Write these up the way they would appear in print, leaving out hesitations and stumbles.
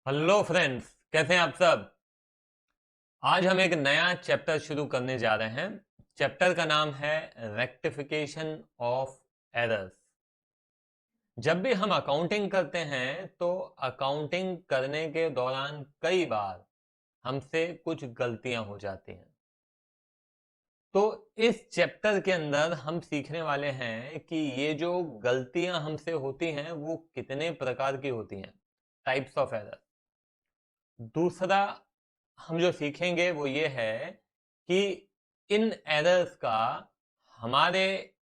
Hello friends, कैसे हैं आप सब। आज हम एक नया चैप्टर शुरू करने जा रहे हैं। चैप्टर का नाम है रेक्टिफिकेशन ऑफ एरर्स। जब भी हम अकाउंटिंग करते हैं तो अकाउंटिंग करने के दौरान कई बार हमसे कुछ गलतियां हो जाती हैं। तो इस चैप्टर के अंदर हम सीखने वाले हैं कि ये जो गलतियां हमसे होती हैं वो कितने प्रकार की होती हैं, टाइप्स ऑफ एरर। दूसरा हम जो सीखेंगे वो ये है कि इन एरर्स का हमारे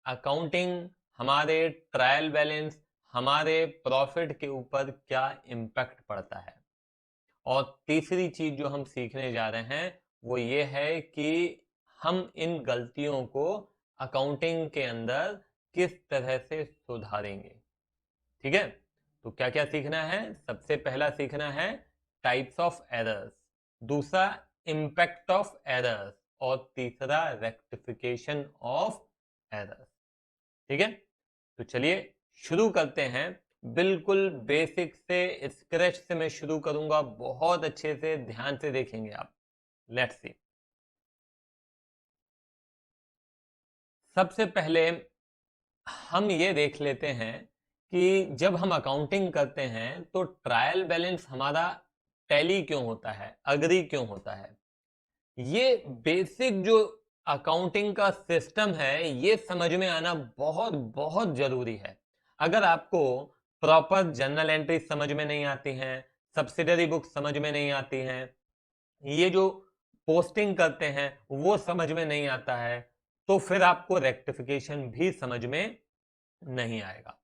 अकाउंटिंग, हमारे ट्रायल बैलेंस, हमारे प्रॉफिट के ऊपर क्या इम्पैक्ट पड़ता है। और तीसरी चीज जो हम सीखने जा रहे हैं वो ये है कि हम इन गलतियों को अकाउंटिंग के अंदर किस तरह से सुधारेंगे। ठीक है, तो क्या क्या सीखना है। सबसे पहला सीखना है टाइप्स ऑफ एरर्स, दूसरा इम्पैक्ट ऑफ एरर्स और तीसरा रेक्टिफिकेशन ऑफ एरर्स। ठीक है, तो चलिए शुरू करते हैं। बिल्कुल बेसिक से, स्क्रैच से मैं शुरू करूंगा। बहुत अच्छे से ध्यान से देखेंगे आप। Let's see. सबसे पहले हम ये देख लेते हैं कि जब हम अकाउंटिंग करते हैं तो ट्रायल बैलेंस हमारा टैली क्यों होता है, अग्री क्यों होता है। ये बेसिक जो अकाउंटिंग का सिस्टम है ये समझ में आना बहुत बहुत जरूरी है। अगर आपको प्रॉपर जर्नल एंट्री समझ में नहीं आती हैं, सब्सिडरी बुक समझ में नहीं आती हैं, ये जो पोस्टिंग करते हैं वो समझ में नहीं आता है, तो फिर आपको रेक्टिफिकेशन भी समझ में नहीं आएगा।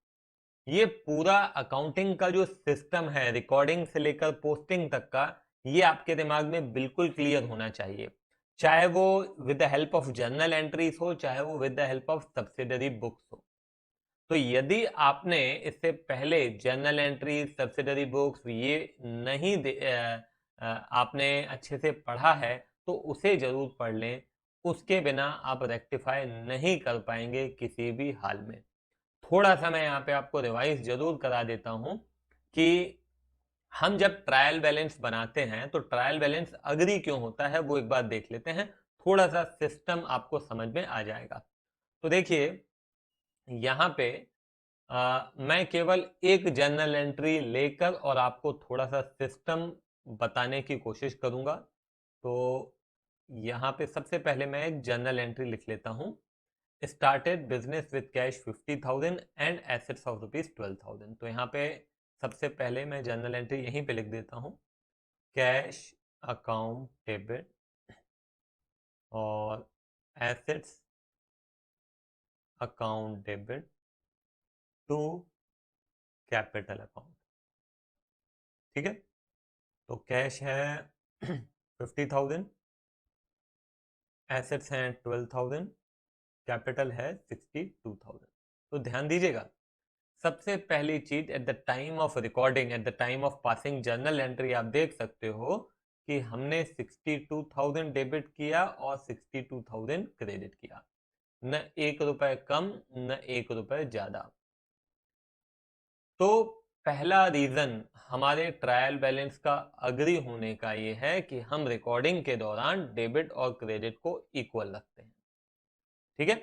ये पूरा अकाउंटिंग का जो सिस्टम है, रिकॉर्डिंग से लेकर पोस्टिंग तक का, ये आपके दिमाग में बिल्कुल क्लियर होना चाहिए। चाहे वो with the help of journal entries हो, चाहे वो with the help of subsidiary books हो। तो यदि आपने इससे पहले जर्नल एंट्रीज, सब्सिडरी बुक्स ये नहीं आपने अच्छे से पढ़ा है तो उसे जरूर पढ़ लें। उसके बिना आप रेक्टिफाई नहीं कर पाएंगे किसी भी हाल में। थोड़ा सा मैं यहाँ पे आपको रिवाइज जरूर करा देता हूं कि हम जब ट्रायल बैलेंस बनाते हैं तो ट्रायल बैलेंस अग्री क्यों होता है वो एक बार देख लेते हैं। थोड़ा सा सिस्टम आपको समझ में आ जाएगा। तो देखिए यहाँ पे मैं केवल एक जर्नल एंट्री लेकर और आपको थोड़ा सा सिस्टम बताने की कोशिश करूंगा। तो यहाँ पे सबसे पहले मैं एक जर्नल एंट्री लिख लेता हूँ। Started business with cash 50,000 and assets of rupees 12,000। तो यहाँ पे सबसे पहले मैं जर्नल एंट्री यहीं पे लिख देता हूँ, कैश अकाउंट डेबिट और assets account debit to capital account. ठीक है, तो कैश है 50,000, एसेट्स हैं 12,000, कैपिटल है 62,000। तो ध्यान दीजिएगा, सबसे पहली चीज at the time of recording, at the time of passing journal entry, आप देख सकते हो कि हमने 62,000 डेबिट किया और 62,000 क्रेडिट किया। न एक रुपए कम, न एक रुपए ज्यादा। तो पहला रीजन हमारे ट्रायल बैलेंस का अग्री होने का ये है कि हम रिकॉर्डिंग के दौरान डेबिट और क्रेडिट को इक्वल रखते हैं। ठीक है,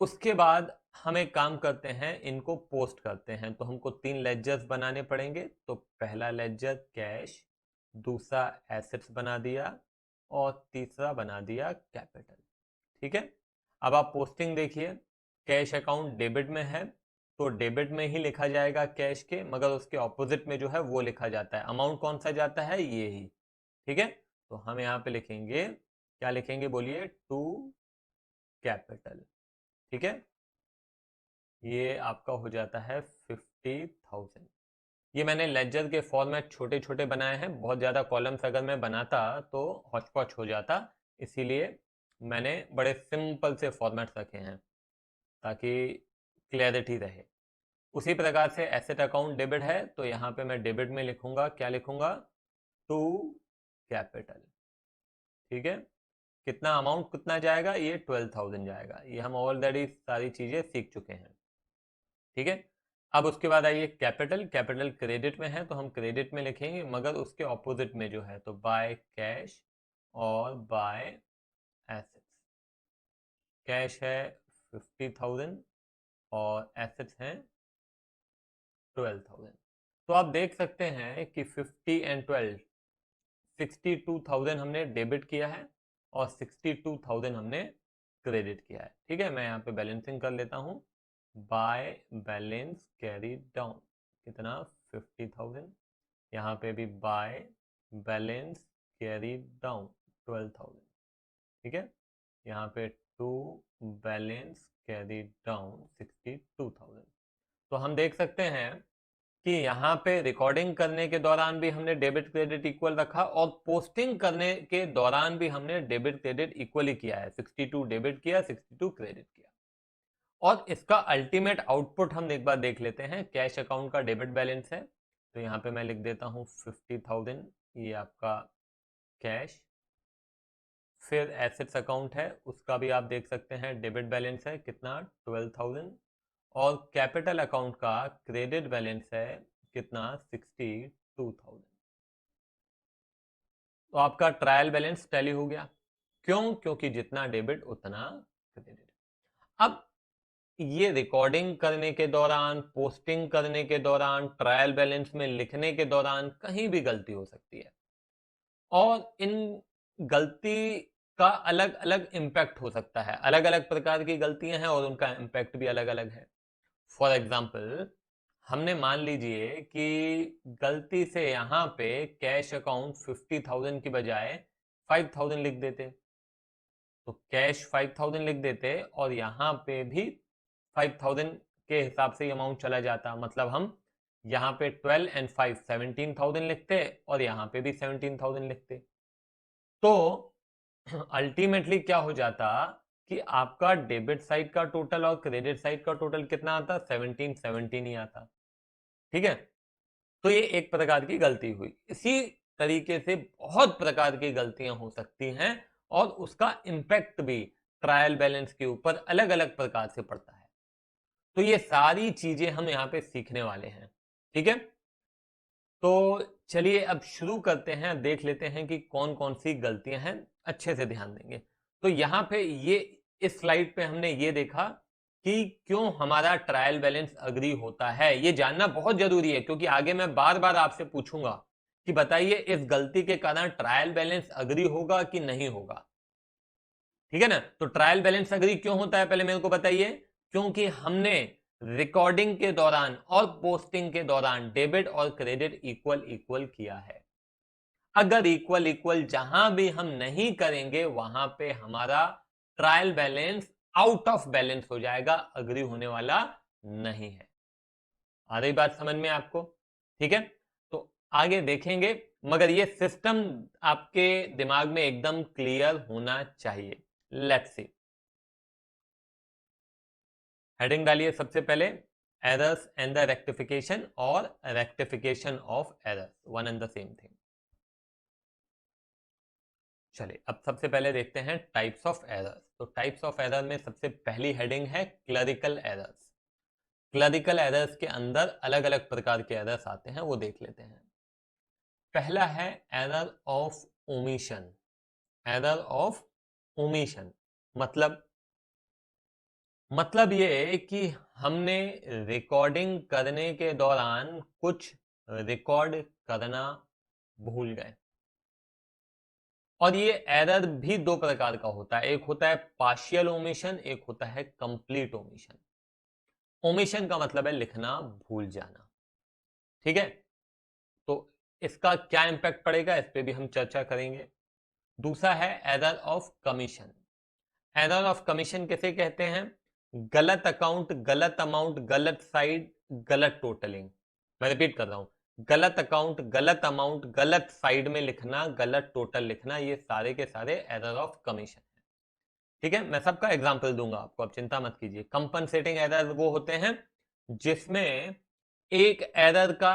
उसके बाद हम एक काम करते हैं, इनको पोस्ट करते हैं। तो हमको तीन लेजर्स बनाने पड़ेंगे। तो पहला लेजर कैश, दूसरा एसेट्स बना दिया और तीसरा बना दिया कैपिटल। ठीक है, अब आप पोस्टिंग देखिए। कैश अकाउंट डेबिट में है तो डेबिट में ही लिखा जाएगा कैश के, मगर उसके ऑपोजिट में जो है वो लिखा जाता है। अमाउंट कौन सा जाता है, ये ही। ठीक है, तो हम यहाँ पे लिखेंगे, क्या लिखेंगे बोलिए, टू कैपिटल। ठीक है, ये आपका हो जाता है 50,000। ये मैंने लेजर के फॉर्मेट छोटे छोटे बनाए हैं, बहुत ज़्यादा कॉलम्स अगर मैं बनाता तो हॉचपॉच हो जाता, इसीलिए मैंने बड़े सिंपल से फॉर्मेट्स रखे हैं ताकि क्लैरिटी रहे। उसी प्रकार से एसेट अकाउंट डेबिट है तो यहाँ पे मैं डेबिट में लिखूंगा, क्या लिखूंगा, टू कैपिटल। ठीक है, कितना अमाउंट कितना जाएगा, ये 12,000 जाएगा। ये हम ऑलरेडी सारी चीज़ें सीख चुके हैं। ठीक है, अब उसके बाद आइए कैपिटल। कैपिटल क्रेडिट में है तो हम क्रेडिट में लिखेंगे, मगर उसके ऑपोजिट में जो है तो बाय कैश और बाय एसेट्स। कैश है 50,000 और एसेट्स हैं 12,000। तो आप देख सकते हैं कि 50 एंड 12, 62,000 हमने डेबिट किया है और 62,000 हमने क्रेडिट किया है। ठीक है, मैं यहाँ पे बैलेंसिंग कर लेता हूँ। बाय बैलेंस कैरी डाउन कितना 50,000, यहाँ पे भी बाय बैलेंस कैरी डाउन 12,000। ठीक है, यहाँ पे टू बैलेंस कैरी डाउन 62,000। तो हम देख सकते हैं कि यहाँ पे रिकॉर्डिंग करने के दौरान भी हमने डेबिट क्रेडिट इक्वल रखा और पोस्टिंग करने के दौरान भी हमने डेबिट क्रेडिट इक्वल ही किया है। 62 डेबिट किया, 62 क्रेडिट किया। और इसका अल्टीमेट आउटपुट हम एक बार देख लेते हैं। कैश अकाउंट का डेबिट बैलेंस है तो यहाँ पे मैं लिख देता हूँ 50,000, ये आपका कैश। फिर एसेट्स अकाउंट है, उसका भी आप देख सकते हैं डेबिट बैलेंस है कितना 12,000। और कैपिटल अकाउंट का क्रेडिट बैलेंस है कितना 62,000। तो आपका ट्रायल बैलेंस टैली हो गया। क्यों? क्योंकि जितना डेबिट उतना क्रेडिट। अब ये रिकॉर्डिंग करने के दौरान, पोस्टिंग करने के दौरान, ट्रायल बैलेंस में लिखने के दौरान कहीं भी गलती हो सकती है और इन गलती का अलग अलग इम्पैक्ट हो सकता है। अलग अलग प्रकार की गलतियां हैं और उनका इम्पैक्ट भी अलग अलग है। फॉर एग्जाम्पल, हमने मान लीजिए कि गलती से यहां पे कैश अकाउंट 50,000 की बजाय 5,000 लिख देते, तो कैश 5,000 लिख देते और यहां पे भी 5,000 के हिसाब से अमाउंट चला जाता। मतलब हम यहाँ पे 12 एंड 5 17,000 लिखते और यहाँ पे भी 17,000 लिखते। तो अल्टीमेटली क्या हो जाता कि आपका डेबिट साइड का टोटल और क्रेडिट साइड का टोटल कितना आता? 17 17 ही आता। ठीक है, तो ये एक प्रकार की गलती हुई। इसी तरीके से बहुत प्रकार की गलतियां हो सकती हैं और उसका इंपैक्ट भी ट्रायल बैलेंस के ऊपर अलग अलग प्रकार से पड़ता है। तो ये सारी चीजें हम यहां पे सीखने वाले हैं। ठीक है, तो चलिए अब शुरू करते हैं, देख लेते हैं कि कौन कौन सी गलतियां हैं। अच्छे से ध्यान देंगे। तो यहां पे ये इस स्लाइड पे हमने ये देखा कि क्यों हमारा ट्रायल बैलेंस अग्री होता है। ये जानना बहुत जरूरी है क्योंकि आगे मैं बार बार आपसे पूछूंगा कि बताइए इस गलती के कारण ट्रायल बैलेंस अग्री होगा कि नहीं होगा। ठीक है ना, तो ट्रायल बैलेंस अग्री क्यों होता है पहले मेरे को बताइए। क्योंकि हमने रिकॉर्डिंग के दौरान और पोस्टिंग के दौरान डेबिट और क्रेडिट इक्वल इक्वल किया है। अगर इक्वल इक्वल जहां भी हम नहीं करेंगे वहां पे हमारा trial balance out of balance हो जाएगा, अग्री होने वाला नहीं है। आ रही बात समझ में आपको? ठीक है, तो आगे देखेंगे, मगर ये सिस्टम आपके दिमाग में एकदम क्लियर होना चाहिए। लेट्स सी, हेडिंग डालिए सबसे पहले एरर्स एंड द रेक्टिफिकेशन और rectification of errors, one and the same thing. चलिए अब सबसे पहले देखते हैं टाइप्स ऑफ एरर्स। तो टाइप्स ऑफ एरर में सबसे पहली हेडिंग है क्लरिकल एरर्स। क्लरिकल एरर्स के अंदर अलग अलग प्रकार के एरर्स आते हैं, वो देख लेते हैं। पहला है error of omission. Error of omission मतलब ये कि हमने रिकॉर्डिंग करने के दौरान कुछ रिकॉर्ड करना भूल गए। और ये एरर भी दो प्रकार का होता है, एक होता है पार्शियल ओमिशन, एक होता है कंप्लीट ओमिशन। ओमिशन का मतलब है लिखना भूल जाना। ठीक है, तो इसका क्या इंपैक्ट पड़ेगा इस पे भी हम चर्चा करेंगे। दूसरा है error of commission. Error of commission किसे कहते हैं? गलत अकाउंट, गलत अमाउंट, गलत साइड, गलत टोटलिंग। मैं रिपीट कर रहा हूं, गलत अकाउंट, गलत अमाउंट, गलत साइड में लिखना, गलत टोटल लिखना, ये सारे के सारे एरर ऑफ कमीशन है। ठीक है, मैं सबका एग्जांपल दूंगा आपको, आप चिंता मत कीजिए। कंपनसेटिंग एरर वो होते हैं जिसमें एक एरर का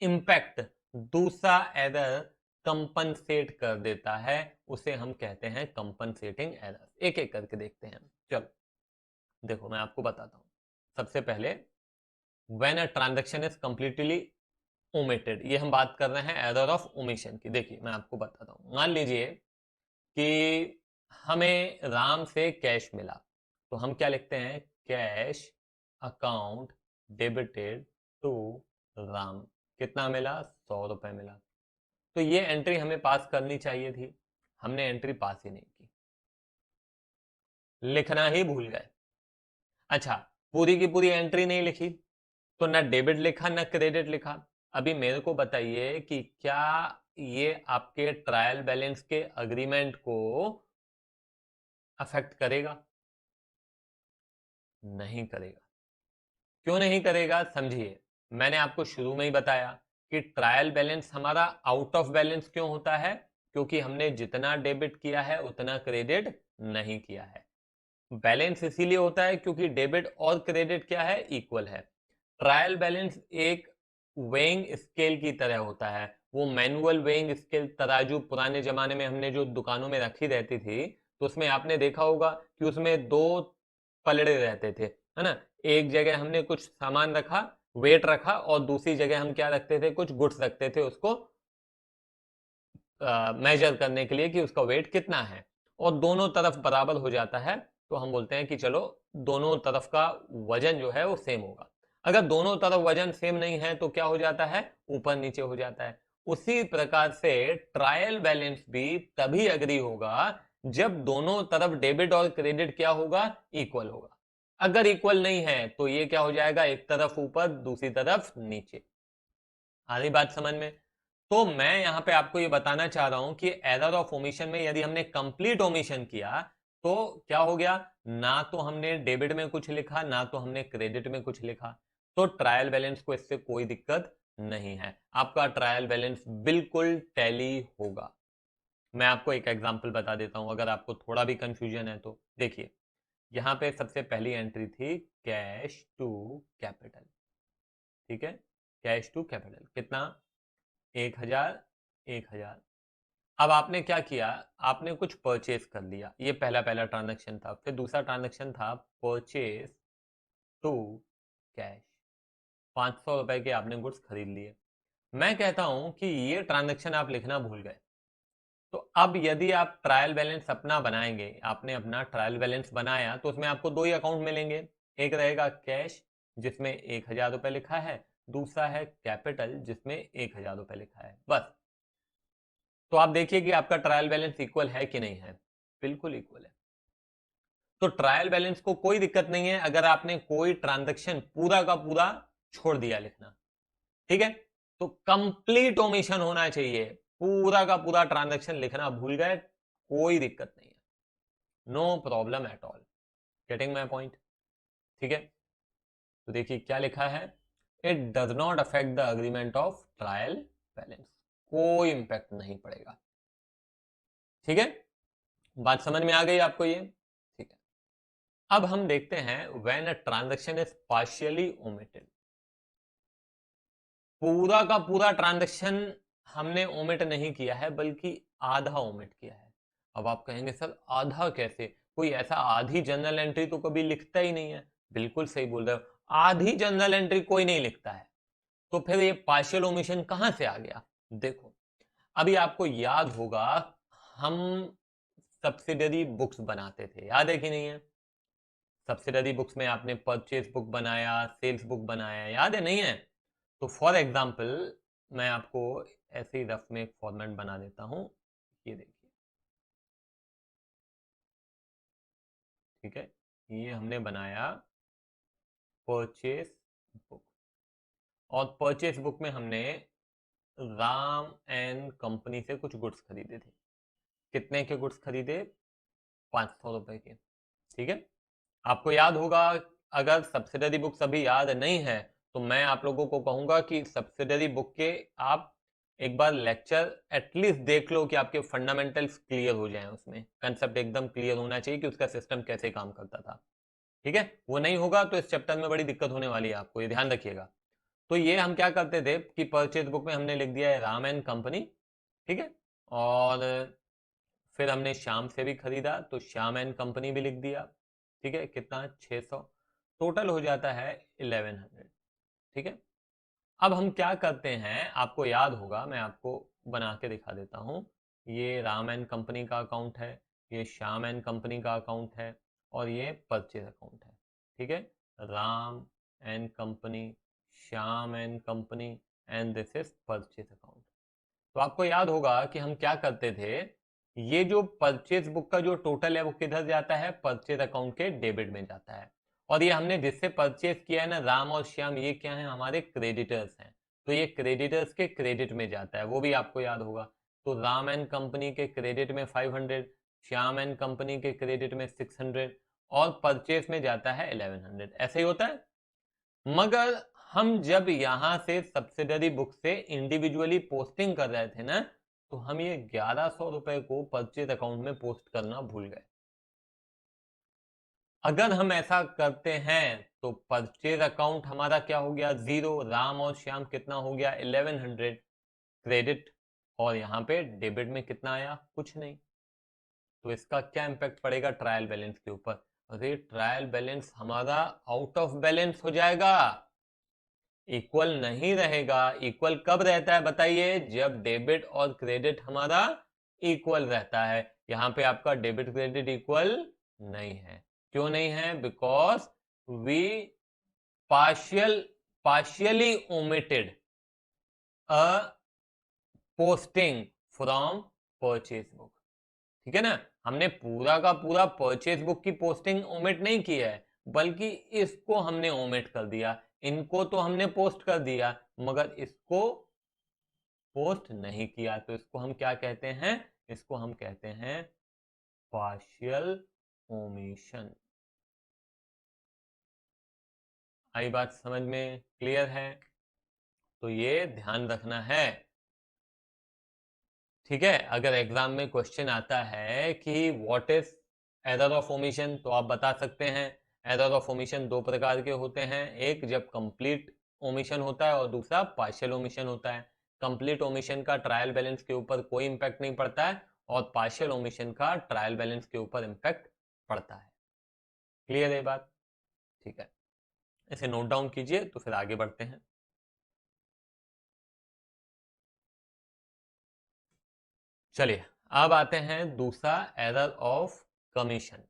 इंपैक्ट दूसरा एरर कंपनसेट कर देता है, उसे हम कहते हैं कंपनसेटिंग एरर। एक एक करके देखते हैं। चलो देखो मैं आपको बताता हूं। सबसे पहले when a transaction is completely omitted, ये हम बात कर रहे हैं एरर ऑफ ओमिशन की। देखिए मैं आपको बताता हूँ, मान लीजिए कि हमें राम से कैश मिला, तो हम क्या लिखते हैं, cash account debited to Ram. कितना मिला, 100 रुपए मिला। तो ये एंट्री हमें पास करनी चाहिए थी, हमने एंट्री पास ही नहीं की, लिखना ही भूल गए। अच्छा, पूरी की पूरी एंट्री नहीं लिखी, तो ना डेबिट लिखा ना क्रेडिट लिखा। अभी मेरे को बताइए कि क्या ये आपके ट्रायल बैलेंस के अग्रीमेंट को अफेक्ट करेगा? नहीं करेगा। क्यों नहीं करेगा, समझिए। मैंने आपको शुरू में ही बताया कि ट्रायल बैलेंस हमारा आउट ऑफ बैलेंस क्यों होता है, क्योंकि हमने जितना डेबिट किया है उतना क्रेडिट नहीं किया है। बैलेंस इसीलिए होता है क्योंकि डेबिट और क्रेडिट क्या है, इक्वल है। ट्रायल बैलेंस एक वेइंग स्केल की तरह होता है, वो मैनुअल वेइंग स्केल, तराजू पुराने जमाने में हमने जो दुकानों में रखी रहती थी, तो उसमें आपने देखा होगा कि उसमें दो पलड़े रहते थे, है ना। एक जगह हमने कुछ सामान रखा, वेट रखा, और दूसरी जगह हम क्या रखते थे, कुछ गुड्स रखते थे उसको मेजर करने के लिए कि उसका वेट कितना है, और दोनों तरफ बराबर हो जाता है, तो हम बोलते हैं कि चलो दोनों तरफ का वजन जो है वो सेम होगा। अगर दोनों तरफ वजन सेम नहीं है तो क्या हो जाता है, ऊपर नीचे हो जाता है। उसी प्रकार से ट्रायल बैलेंस भी तभी अग्री होगा जब दोनों तरफ डेबिट और क्रेडिट क्या होगा, इक्वल होगा। अगर इक्वल नहीं है तो ये क्या हो जाएगा, एक तरफ ऊपर दूसरी तरफ नीचे। आ रही बात समझ में? तो मैं यहां पे आपको ये बताना चाह रहा हूं कि एरर ऑफ ओमिशन में यदि हमने कंप्लीट ओमिशन किया तो क्या हो गया, ना तो हमने डेबिट में कुछ लिखा ना तो हमने क्रेडिट में कुछ लिखा, तो ट्रायल बैलेंस को इससे कोई दिक्कत नहीं है, आपका ट्रायल बैलेंस बिल्कुल टैली होगा। मैं आपको एक एग्जांपल बता देता हूं अगर आपको थोड़ा भी कंफ्यूजन है तो। देखिए यहां पे सबसे पहली एंट्री थी कैश टू कैपिटल, ठीक है, कैश टू कैपिटल कितना, 1000, 1000। अब आपने क्या किया, आपने कुछ परचेज कर लिया, ये पहला पहला ट्रांजैक्शन था। फिर दूसरा ट्रांजैक्शन था परचेज टू कैश, 500 रुपए के आपने गुड्स खरीद लिए। मैं कहता हूं कि ये ट्रांजैक्शन आप लिखना भूल गए, तो अब यदि आप ट्रायल बैलेंस अपना बनाएंगे, आपने अपना ट्रायल बैलेंस बनाया तो उसमें आपको दो ही अकाउंट मिलेंगे, एक रहेगा कैश जिसमें 1000 रुपए लिखा है, दूसरा है कैपिटल जिसमें 1000 रुपए लिखा है, बस। तो आप देखिए कि आपका ट्रायल बैलेंस इक्वल है कि नहीं है, बिल्कुल इक्वल है। तो ट्रायल बैलेंस को कोई दिक्कत नहीं है अगर आपने कोई ट्रांजैक्शन पूरा का पूरा छोड़ दिया लिखना, ठीक है। तो कंप्लीट ओमिशन होना चाहिए, पूरा का पूरा ट्रांजैक्शन लिखना भूल गए, कोई दिक्कत नहीं है, no problem at all. Getting my point? ठीक है। तो देखिए क्या लिखा है, it does not affect the agreement of trial balance, कोई इंपैक्ट नहीं पड़ेगा, ठीक है। बात समझ में आ गई आपको ये? ठीक है। अब हम देखते हैं when a transaction is partially omitted, पूरा का पूरा ट्रांजैक्शन हमने ओमिट नहीं किया है बल्कि आधा ओमिट किया है। अब आप कहेंगे सर आधा कैसे, कोई ऐसा आधी जनरल एंट्री तो कभी लिखता ही नहीं है। बिल्कुल सही बोल रहे हो, आधी जनरल एंट्री कोई नहीं लिखता है, तो फिर ये पार्शियल ओमिशन कहां से आ गया? देखो अभी आपको याद होगा, हम सब्सिडरी बुक्स बनाते थे, याद है कि नहीं है? सब्सिडरी बुक्स में आपने परचेज बुक बनाया, सेल्स बुक बनाया, याद है नहीं है? तो फॉर एग्जाम्पल मैं आपको ऐसे ही रफ में एक फॉर्मेट बना देता हूं, ये देखिए, ठीक है। ये हमने बनाया परचेज बुक, और परचेज बुक में हमने राम एंड कंपनी से कुछ गुड्स खरीदे थे। कितने के गुड्स खरीदे? 500 रुपए के, ठीक है। आपको याद होगा, अगर सब्सिडरी बुक्स अभी याद नहीं है तो मैं आप लोगों को कहूंगा कि सब्सिडरी बुक के आप एक बार लेक्चर एटलीस्ट देख लो कि आपके फंडामेंटल्स क्लियर हो जाएं, उसमें कंसेप्ट एकदम क्लियर होना चाहिए कि उसका सिस्टम कैसे काम करता था, ठीक है। वो नहीं होगा तो इस चैप्टर में बड़ी दिक्कत होने वाली है, आपको ये ध्यान रखिएगा। तो ये हम क्या करते थे कि परचेज बुक में हमने लिख दिया है राम एंड कंपनी, ठीक है, और फिर हमने श्याम से भी खरीदा तो श्याम एंड कंपनी भी लिख दिया, ठीक है। कितना? 600, टोटल हो जाता है 1100, ठीक है। अब हम क्या करते हैं, आपको याद होगा, मैं आपको बना के दिखा देता हूं। ये राम एंड कंपनी का अकाउंट है, ये श्याम एंड कंपनी का अकाउंट है, और ये परचेज अकाउंट है। ठीक है, Ram and company, Shyam and company, and this is purchase account. तो आपको याद होगा कि हम क्या करते थे, ये जो परचेज बुक का जो टोटल है वो किधर जाता है, परचेज अकाउंट के डेबिट में जाता है। और ये हमने जिससे परचेज किया है ना, राम और श्याम, ये क्या है, हमारे क्रेडिटर्स हैं। तो ये क्रेडिटर्स के क्रेडिट में जाता है, वो भी आपको याद होगा। तो राम एंड कंपनी के क्रेडिट में 500, श्याम एंड कंपनी के क्रेडिट में 600, और परचेज में जाता है 1100। ऐसे ही होता है। मगर हम जब यहां से सब्सिडरी बुक से इंडिविजुअली पोस्टिंग कर रहे थे ना, तो हम ये 1100 रुपए को परचेज अकाउंट में पोस्ट करना भूल गए। अगर हम ऐसा करते हैं तो परचेज अकाउंट हमारा क्या हो गया, 0। राम और श्याम कितना हो गया, 1100 क्रेडिट, और यहां पे डेबिट में कितना आया, कुछ नहीं। तो इसका क्या इंपैक्ट पड़ेगा ट्रायल बैलेंस के ऊपर, अरे ट्रायल बैलेंस हमारा आउट ऑफ बैलेंस हो जाएगा, इक्वल नहीं रहेगा। इक्वल कब रहता है बताइए, जब डेबिट और क्रेडिट हमारा इक्वल रहता है। यहां पे आपका डेबिट क्रेडिट इक्वल नहीं है। क्यों नहीं है, because we partially omitted a posting from purchase book. ठीक है ना, हमने पूरा का पूरा परचेज बुक की पोस्टिंग ओमिट नहीं किया है, बल्कि इसको हमने ओमिट कर दिया। इनको तो हमने पोस्ट कर दिया, मगर इसको पोस्ट नहीं किया। तो इसको हम क्या कहते हैं, इसको हम कहते हैं पार्शियल ओमिशन। आई बात समझ में, क्लियर है? तो ये ध्यान रखना है। ठीक है, अगर एग्जाम में क्वेश्चन आता है कि what is error of omission, तो आप बता सकते हैं एरर ऑफ ओमिशन दो प्रकार के होते हैं, एक जब कंप्लीट ओमिशन होता है और दूसरा पार्शियल ओमिशन होता है। कंप्लीट ओमिशन का ट्रायल बैलेंस के ऊपर कोई इंपैक्ट नहीं पड़ता है, और पार्शियल ओमिशन का ट्रायल बैलेंस के ऊपर इंपैक्ट पड़ता है। क्लियर है बात? ठीक है, इसे नोट डाउन कीजिए, तो फिर आगे बढ़ते हैं। चलिए, अब आते हैं दूसरा, error of commission.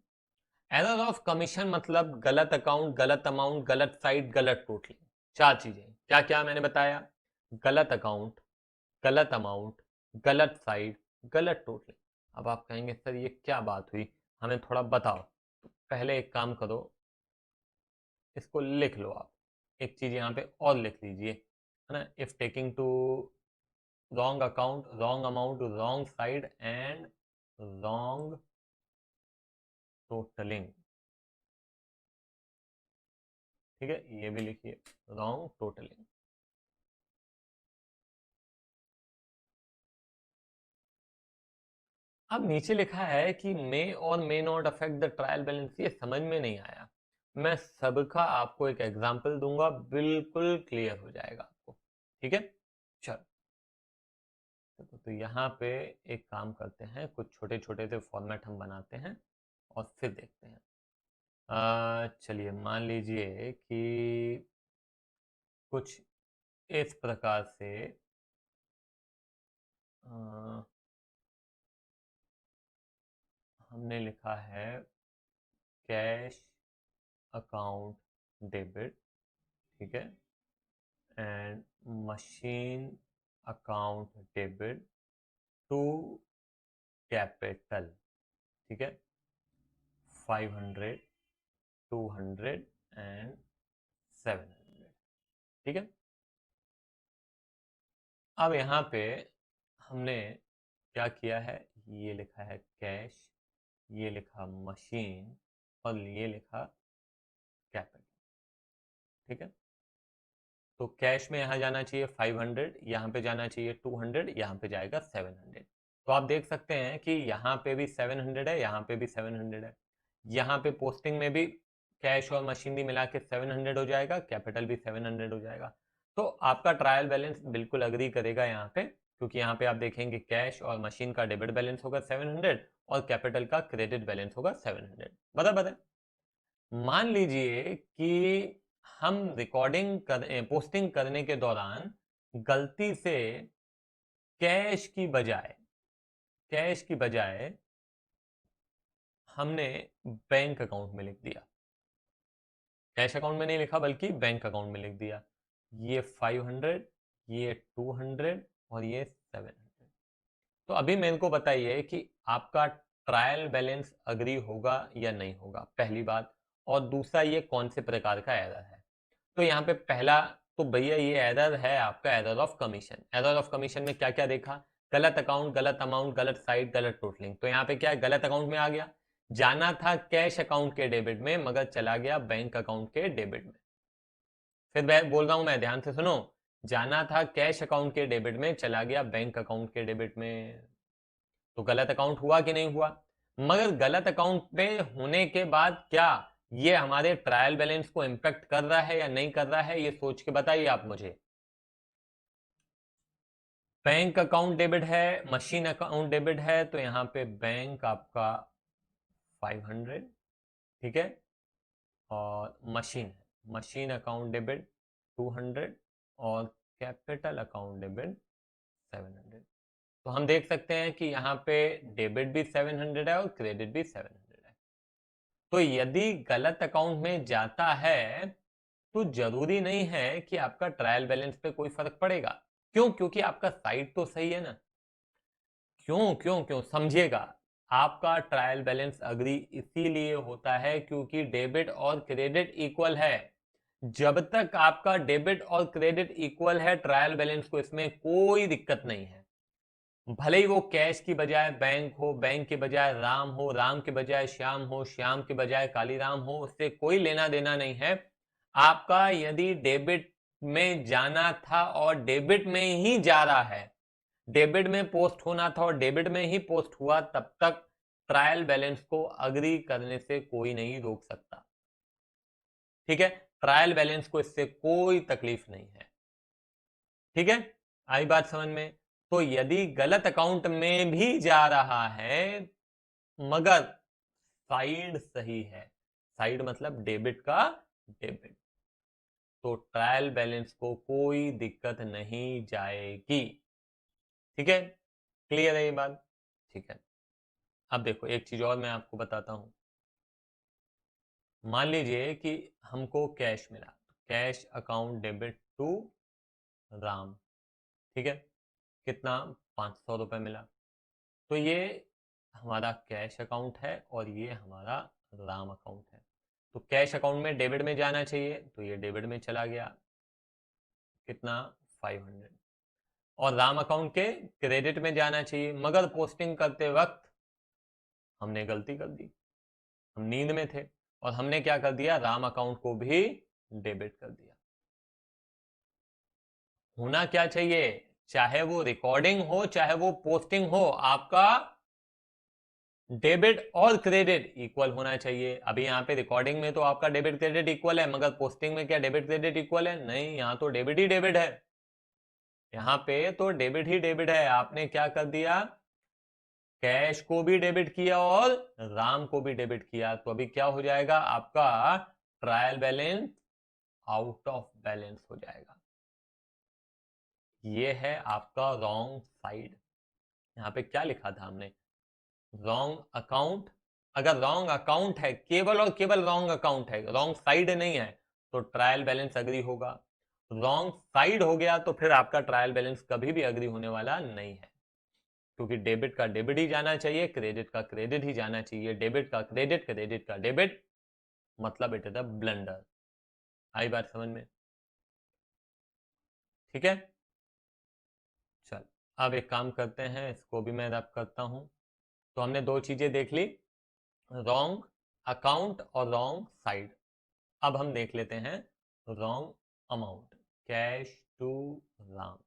Error of commission मतलब गलत अकाउंट, गलत अमाउंट, गलत साइड, गलत टोटलिंग। चार चीजें क्या क्या मैंने बताया, गलत अकाउंट, गलत अमाउंट, गलत साइड, गलत टोटलिंग। अब आप कहेंगे सर ये क्या बात हुई, हमें थोड़ा बताओ। तो पहले एक काम करो, इसको लिख लो आप, एक चीज यहाँ पे और लिख लीजिए, है ना, if taking to wrong account, wrong amount, wrong side and wrong totalling. ठीक है, ये भी लिखिए, रॉन्ग टोटलिंग। अब नीचे लिखा है कि मे और may not affect the trial balance, ये समझ में नहीं आया। मैं सबका आपको एक एग्जांपल दूंगा, बिल्कुल क्लियर हो जाएगा आपको। ठीक है, चलो। तो यहाँ पे एक काम करते हैं, कुछ छोटे छोटे से फॉर्मेट हम बनाते हैं और फिर देखते हैं। चलिए, मान लीजिए कि कुछ इस प्रकार से आ, हमने लिखा है कैश अकाउंट डेबिट, ठीक है, and machine account debit to capital. ठीक है, 500, 200 एंड 700। ठीक है, अब यहाँ पे हमने क्या किया है, ये लिखा है कैश, ये लिखा मशीन, और ये लिखा कैपिटल। ठीक है, तो कैश में यहाँ जाना चाहिए 500, यहाँ पे जाना चाहिए 200, यहाँ पे जाएगा 700। तो आप देख सकते हैं कि यहाँ पे भी 700 है, यहाँ पे भी 700 है। यहाँ पे पोस्टिंग में भी कैश और मशीनरी मिला के 700 हो जाएगा, कैपिटल भी 700 हो जाएगा। तो आपका ट्रायल बैलेंस बिल्कुल अग्री करेगा यहाँ पे, क्योंकि यहाँ पे आप देखेंगे कैश और मशीन का डेबिट बैलेंस होगा 700 और कैपिटल का क्रेडिट बैलेंस होगा 700। बराबर है। मान लीजिए कि हम पोस्टिंग करने के दौरान गलती से कैश की बजाय हमने बैंक अकाउंट में लिख दिया। कैश अकाउंट में नहीं लिखा बल्कि बैंक अकाउंट में लिख दिया। ये 500, ये 200 और ये 700। तो अभी मेरे को बताइए कि आपका ट्रायल बैलेंस अग्री होगा या नहीं होगा, पहली बात। और दूसरा, ये कौन से प्रकार का एरर है। तो यहाँ पे पहला, तो भैया ये एरर है आपका error of commission. Error of commission में क्या क्या देखा, गलत अकाउंट, गलत अमाउंट, गलत साइट, गलत टोटलिंग। तो यहाँ पे क्या है, गलत अकाउंट में आ गया। जाना था कैश अकाउंट के डेबिट में मगर चला गया बैंक अकाउंट के डेबिट में। फिर मैं बोल रहा हूं, मैं ध्यान से सुनो। जाना था कैश अकाउंट के डेबिट में, चला गया बैंक अकाउंट के डेबिट में। तो गलत अकाउंट हुआ कि नहीं हुआ। मगर गलत अकाउंट पे होने के बाद क्या ये हमारे ट्रायल बैलेंस को इंपैक्ट कर रहा है या नहीं कर रहा है, ये सोच के बताइए आप मुझे। बैंक अकाउंट डेबिट है, मशीन अकाउंट डेबिट है, तो यहां पे बैंक आपका 500, ठीक है। और मशीन अकाउंट डेबिट 200 और कैपिटल अकाउंट डेबिट 700। तो हम देख सकते हैं कि यहाँ पे डेबिट भी 700 है और क्रेडिट भी 700 है। तो यदि गलत अकाउंट में जाता है तो जरूरी नहीं है कि आपका ट्रायल बैलेंस पे कोई फर्क पड़ेगा। क्यों, क्योंकि आपका साइट तो सही है ना। क्यों क्यों क्यों समझिएगा। आपका ट्रायल बैलेंस अग्री इसीलिए होता है क्योंकि डेबिट और क्रेडिट इक्वल है। जब तक आपका डेबिट और क्रेडिट इक्वल है, ट्रायल बैलेंस को इसमें कोई दिक्कत नहीं है। भले ही वो कैश की बजाय बैंक हो, बैंक के बजाय राम हो, राम के बजाय श्याम हो, श्याम के बजाय कालीराम हो, उससे कोई लेना देना नहीं है। आपका यदि डेबिट में जाना था और डेबिट में ही जा रहा है, डेबिट में पोस्ट होना था और डेबिट में ही पोस्ट हुआ, तब तक ट्रायल बैलेंस को अग्री करने से कोई नहीं रोक सकता। ठीक है, ट्रायल बैलेंस को इससे कोई तकलीफ नहीं है। ठीक है, आई बात समझ में। तो यदि गलत अकाउंट में भी जा रहा है मगर साइड सही है, साइड मतलब डेबिट का डेबिट, तो ट्रायल बैलेंस को कोई दिक्कत नहीं जाएगी। ठीक है, क्लियर है ये बात। ठीक है, अब देखो एक चीज और मैं आपको बताता हूं। मान लीजिए कि हमको कैश मिला, cash account debit to Ram, ठीक है। कितना, 500 रुपये मिला। तो ये हमारा कैश अकाउंट है और ये हमारा राम अकाउंट है। तो कैश अकाउंट में डेबिट में जाना चाहिए, तो ये डेबिट में चला गया। कितना, 500। और राम अकाउंट के क्रेडिट में जाना चाहिए, मगर पोस्टिंग करते वक्त हमने गलती कर दी। हम नींद में थे और हमने क्या कर दिया, राम अकाउंट को भी डेबिट कर दिया। होना क्या चाहिए, चाहे वो रिकॉर्डिंग हो चाहे वो पोस्टिंग हो, आपका डेबिट और क्रेडिट इक्वल होना चाहिए। अभी यहाँ पे रिकॉर्डिंग में तो आपका डेबिट क्रेडिट इक्वल है, मगर पोस्टिंग में क्या डेबिट क्रेडिट इक्वल है, नहीं, यहाँ तो डेबिट ही डेबिट है। यहाँ पे तो डेबिट ही डेबिट है। आपने क्या कर दिया, कैश को भी डेबिट किया और राम को भी डेबिट किया। तो अभी क्या हो जाएगा, आपका trial balance out of balance हो जाएगा। ये है आपका रॉन्ग साइड। यहाँ पे क्या लिखा था हमने, रॉन्ग अकाउंट। अगर रॉन्ग अकाउंट है, केवल और केवल रॉन्ग अकाउंट है, रॉन्ग साइड नहीं है, तो ट्रायल बैलेंस अग्री होगा। रॉन्ग साइड हो गया तो फिर आपका ट्रायल बैलेंस कभी भी अग्री होने वाला नहीं है, क्योंकि डेबिट का डेबिट ही जाना चाहिए, क्रेडिट का क्रेडिट ही जाना चाहिए। डेबिट का क्रेडिट, क्रेडिट का डेबिट, मतलब इट इज अ ब्लंडर। आई बात समझ में। ठीक है, चल अब एक काम करते हैं, इसको भी मैं रैप करता हूं। तो हमने दो चीजें देख ली, रॉन्ग अकाउंट और रॉन्ग साइड। अब हम देख लेते हैं wrong amount. Cash to Ram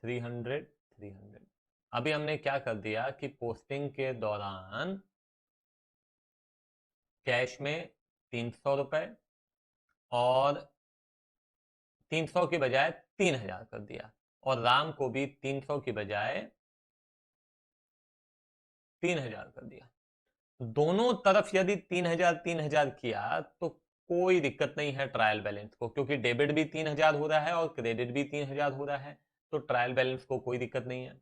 300, 300। अभी हमने क्या कर दिया कि पोस्टिंग के दौरान कैश में 300 रुपए और 300 की बजाय 3000 कर दिया, और राम को भी 300 की बजाय 3000 कर दिया। दोनों तरफ यदि 3000 3000 किया तो कोई दिक्कत नहीं है ट्रायल बैलेंस को, क्योंकि डेबिट भी 3000 हो रहा है और क्रेडिट भी 3000 हो रहा है, तो ट्रायल बैलेंस को कोई दिक्कत नहीं है।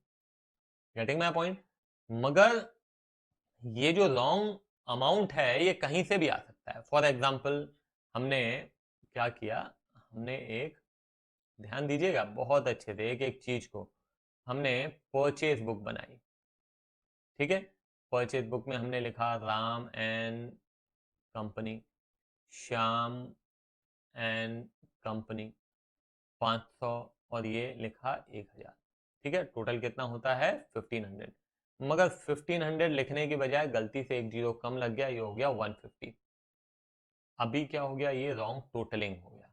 Getting my point? मगर ये जो रॉन्ग अमाउंट है ये कहीं से भी आ सकता है। फॉर एग्जाम्पल हमने क्या किया, हमने एक, ध्यान दीजिएगा बहुत अच्छे से एक एक चीज को, हमने परचेज बुक बनाई, ठीक है। परचेज बुक में हमने लिखा Ram and company, Shyam and company 500, और ये लिखा 1000, ठीक है। टोटल कितना होता है 1500। मगर 1500 लिखने की बजाय गलती से एक जीरो कम लग गया, ये हो गया 150। अभी क्या हो गया, ये रॉन्ग टोटलिंग हो गया,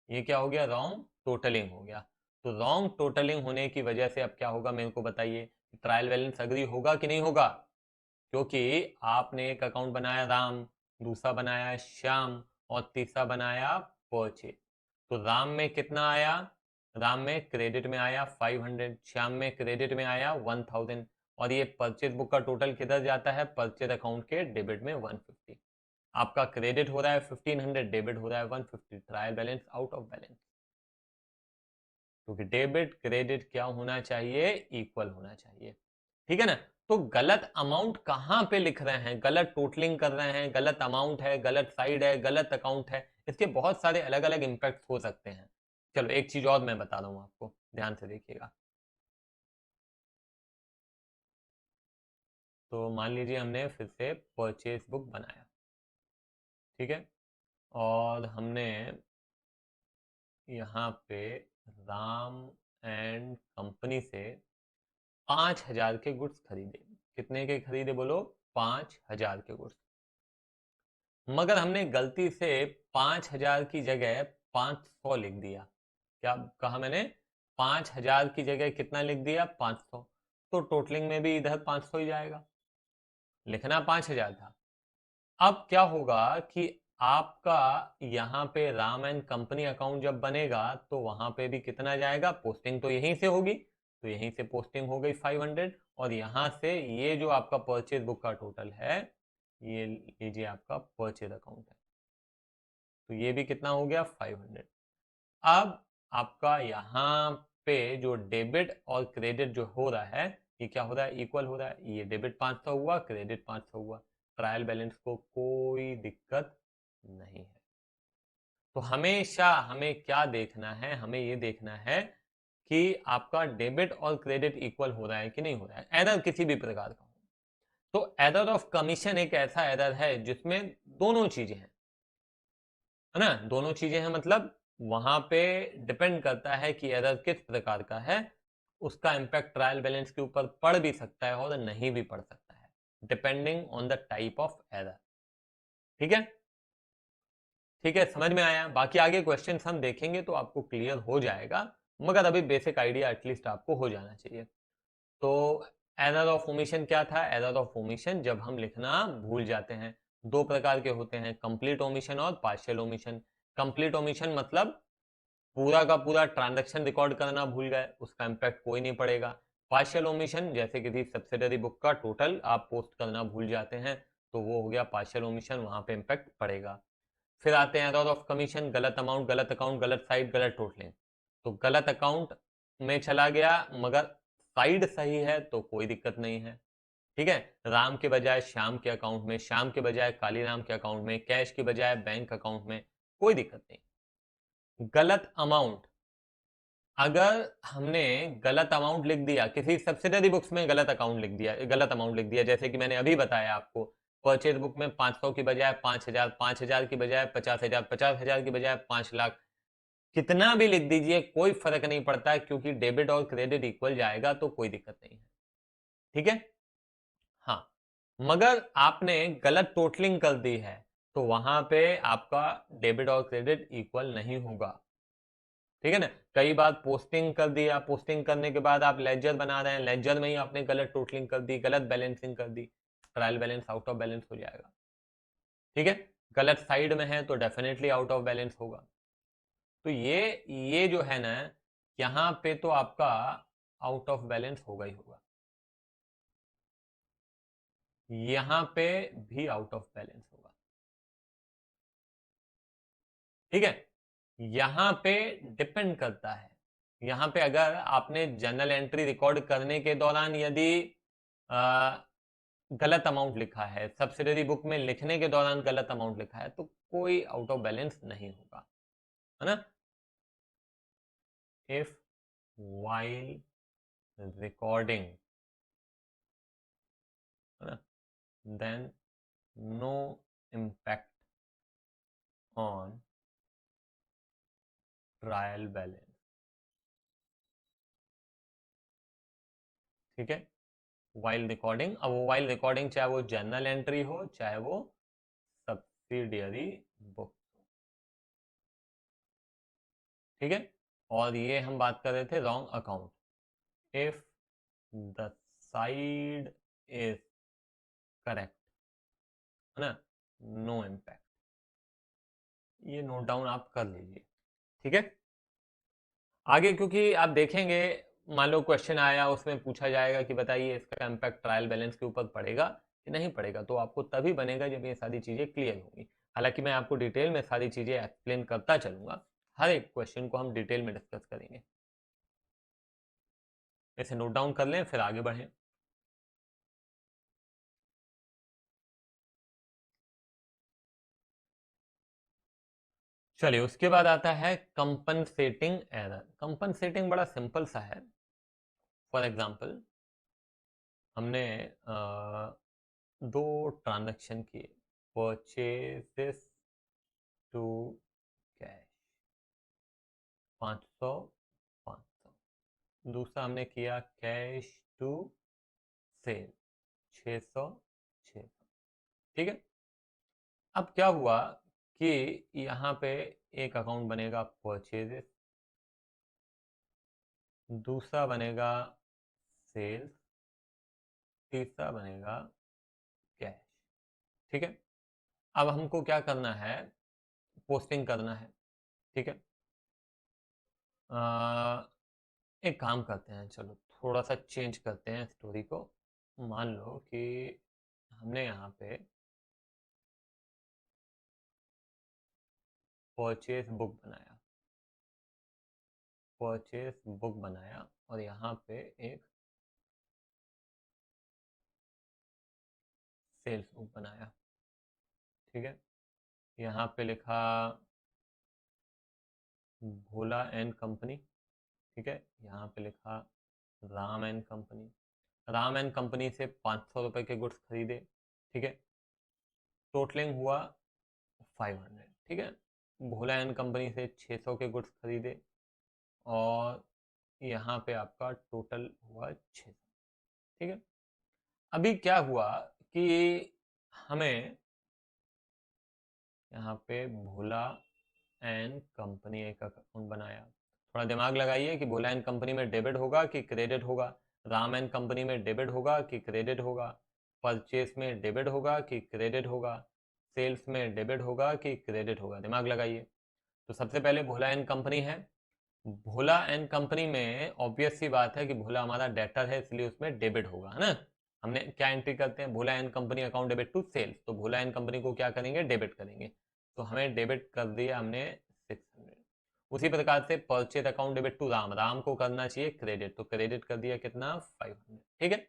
ये क्या हो गया, रॉन्ग टोटलिंग हो गया। तो रॉन्ग टोटलिंग होने की वजह से अब क्या होगा मेरे को बताइए, ट्रायल बैलेंस अग्री होगा कि नहीं होगा? क्योंकि आपने एक अकाउंट बनाया राम, दूसरा बनाया श्याम और तीसरा बनाया परचेज। तो राम में कितना आया, राम में क्रेडिट में आया 500, श्याम में क्रेडिट में आया 1000, और ये परचेज बुक का टोटल किधर जाता है, परचेज अकाउंट के डेबिट में 150। आपका क्रेडिट हो रहा है 1500, डेबिट हो रहा है 150, trial balance out of balance. क्योंकि डेबिट क्रेडिट क्या होना चाहिए, इक्वल होना चाहिए, ठीक है ना। तो गलत अमाउंट कहां पे लिख रहे हैं, गलत टोटलिंग कर रहे हैं, गलत अमाउंट है, गलत साइड है, गलत अकाउंट है, इसके बहुत सारे अलग अलग इंपैक्ट हो सकते हैं। चलो एक चीज और मैं बता रहा हूं आपको, ध्यान से देखिएगा। तो मान लीजिए हमने फिर से परचेज बुक बनाया, ठीक है, और हमने यहाँ पे राम एंड कंपनी से 5000 के गुड्स खरीदे। कितने के खरीदे बोलो, 5000 के गुड्स। मगर हमने गलती से 5000 की जगह 500 लिख दिया। क्या कहा मैंने, 5000 की जगह कितना लिख दिया, 500। तो टोटलिंग में भी इधर 500 ही जाएगा, लिखना 5000 था। अब क्या होगा कि आपका यहाँ पे राम एंड कंपनी अकाउंट जब बनेगा तो वहां पे भी कितना जाएगा, पोस्टिंग तो यहीं से होगी, तो यहीं से पोस्टिंग हो गई 500, और यहां से ये जो आपका परचेज बुक का टोटल है, ये लीजिए आपका परचेज अकाउंट है, तो ये भी कितना हो गया 500। अब आपका यहाँ पे जो डेबिट और क्रेडिट जो हो रहा है, ये क्या हो रहा है, इक्वल हो रहा है। ये डेबिट 500 हुआ, क्रेडिट 500 हुआ, ट्रायल बैलेंस को कोई दिक्कत नहीं है। तो हमेशा हमें क्या देखना है, हमें ये देखना है कि आपका डेबिट और क्रेडिट इक्वल हो रहा है कि नहीं हो रहा है, एरर किसी भी प्रकार का हो। तो एरर ऑफ कमीशन एक ऐसा एरर है जिसमें दोनों चीजें हैं, है ना, दोनों चीजें हैं, मतलब वहां पे डिपेंड करता है कि एरर किस प्रकार का है, उसका इंपैक्ट ट्रायल बैलेंस के ऊपर पड़ भी सकता है और नहीं भी पड़ सकता है, depending on the type of error. ठीक है, ठीक है, समझ में आया। बाकी आगे क्वेश्चंस हम देखेंगे तो आपको क्लियर हो जाएगा, मगर अभी बेसिक आइडिया एटलीस्ट आपको हो जाना चाहिए। तो एरर ऑफ ओमिशन क्या था, एरर ऑफ ओमिशन जब हम लिखना भूल जाते हैं। दो प्रकार के होते हैं, कंप्लीट ओमिशन और पार्शियल ओमिशन। कंप्लीट ओमिशन मतलब पूरा का पूरा ट्रांजैक्शन रिकॉर्ड करना भूल गए, उसका इंपैक्ट कोई नहीं पड़ेगा। पार्शियल ओमिशन जैसे किसी सब्सिडरी बुक का टोटल आप पोस्ट करना भूल जाते हैं, तो वो हो गया पार्शियल ओमिशन, वहां पे इंपैक्ट पड़ेगा। फिर आते हैं एरर ऑफ कमीशन, गलत अमाउंट, गलत अकाउंट, गलत साइड, गलत टोटलिंग। तो गलत अकाउंट में चला गया मगर साइड सही है तो कोई दिक्कत नहीं है, ठीक है। राम के बजाय श्याम के अकाउंट में, श्याम के बजाय कालीराम के अकाउंट में, कैश के बजाय बैंक अकाउंट में, कोई दिक्कत नहीं। गलत अमाउंट, अगर हमने गलत अमाउंट लिख दिया किसी सब्सिडरी बुक्स में, गलत अकाउंट लिख दिया, गलत अमाउंट लिख दिया, जैसे कि मैंने अभी बताया आपको, परचेज बुक में 500 की बजाय 5000, 5000 की बजाय 50000, 50000 की बजाय 5 लाख, कितना भी लिख दीजिए कोई फर्क नहीं पड़ता, क्योंकि डेबिट और क्रेडिट इक्वल जाएगा तो कोई दिक्कत नहीं है, ठीक है। हाँ, मगर आपने गलत टोटलिंग कर दी है तो वहां पे आपका डेबिट और क्रेडिट इक्वल नहीं होगा, ठीक है ना। कई बार पोस्टिंग कर दिया, पोस्टिंग करने के बाद आप लेजर बना रहे हैं, लेजर में ही आपने गलत टोटलिंग कर दी, गलत बैलेंसिंग कर दी, trial balance out of balance हो जाएगा, ठीक है। गलत साइड में है तो डेफिनेटली आउट ऑफ बैलेंस होगा। तो ये जो है ना, यहाँ पे तो आपका आउट ऑफ बैलेंस होगा ही होगा, यहाँ पे भी आउट ऑफ बैलेंस होगा, ठीक है, यहां पे डिपेंड करता है। यहां पे अगर आपने जर्नल एंट्री रिकॉर्ड करने के दौरान यदि गलत अमाउंट लिखा है, सब्सिडरी बुक में लिखने के दौरान गलत अमाउंट लिखा है, तो कोई आउट ऑफ बैलेंस नहीं होगा, है ना। इफ वाइल रिकॉर्डिंग, है ना, then no impact on trial balance. ठीक है, वाइल रिकॉर्डिंग, अब वो वाइल रिकॉर्डिंग चाहे वो जर्नल एंट्री हो चाहे वो सब्सिडियरी बुक। ठीक है, और ये हम बात कर रहे थे wrong account. If the side is correct, है ना, नो इम्पैक्ट। ये नोट डाउन आप कर लीजिए। ठीक है, आगे क्योंकि आप देखेंगे, मान लो क्वेश्चन आया, उसमें पूछा जाएगा कि बताइए इसका इम्पैक्ट ट्रायल बैलेंस के ऊपर पड़ेगा कि नहीं पड़ेगा, तो आपको तभी बनेगा जब ये सारी चीज़ें क्लियर होंगी। हालांकि मैं आपको डिटेल में सारी चीज़ें एक्सप्लेन करता चलूंगा, हर एक क्वेश्चन को हम डिटेल में डिस्कस करेंगे। इसे नोट डाउन कर लें फिर आगे बढ़ें। चलिए, उसके बाद आता है कंपनसेटिंग एरर। कंपनसेटिंग बड़ा सिंपल सा है। फॉर एग्जांपल, हमने दो ट्रांजैक्शन किए, परचेजेस टू कैश 500 500, दूसरा हमने किया कैश टू सेल 600 600। ठीक है, अब क्या हुआ कि यहाँ पे एक अकाउंट बनेगा परचेजेस, दूसरा बनेगा सेल्स, तीसरा बनेगा कैश। ठीक है, अब हमको क्या करना है, पोस्टिंग करना है। ठीक है, एक काम करते हैं, चलो थोड़ा सा चेंज करते हैं स्टोरी को। मान लो कि हमने यहाँ पे परचेज बुक बनाया, परचेज बुक बनाया और यहाँ पे एक सेल्स बुक बनाया। ठीक है, यहाँ पे लिखा भोला एंड कंपनी। ठीक है, यहाँ पे लिखा Ram and company. Ram and company से 500 रुपए के गुड्स खरीदे। ठीक है, टोटलिंग हुआ 500। ठीक है, भोला एंड कंपनी से 600 के गुड्स खरीदे और यहाँ पे आपका टोटल हुआ 600। ठीक है, अभी क्या हुआ कि हमें यहाँ पे भोला एंड कंपनी एक अकाउंट बनाया। थोड़ा दिमाग लगाइए कि भोला एंड कंपनी में डेबिट होगा कि क्रेडिट होगा, राम एंड कंपनी में डेबिट होगा कि क्रेडिट होगा, परचेस में डेबिट होगा कि क्रेडिट होगा, सेल्स में डेबिट होगा कि क्रेडिट होगा। दिमाग लगाइए। तो सबसे पहले भोला एंड कंपनी है, भोला एंड कंपनी में ऑब्वियस सी बात है कि भोला हमारा डेटर है, इसलिए उसमें डेबिट होगा, है ना। हमने क्या एंट्री करते हैं, Bhola and company account debit to sales, तो भोला एंड कंपनी को क्या करेंगे, डेबिट करेंगे। तो हमें डेबिट कर दिया हमने 600। उसी प्रकार से purchase account debit to Ram, Ram को करना चाहिए क्रेडिट, तो क्रेडिट कर दिया कितना, 500। ठीक है,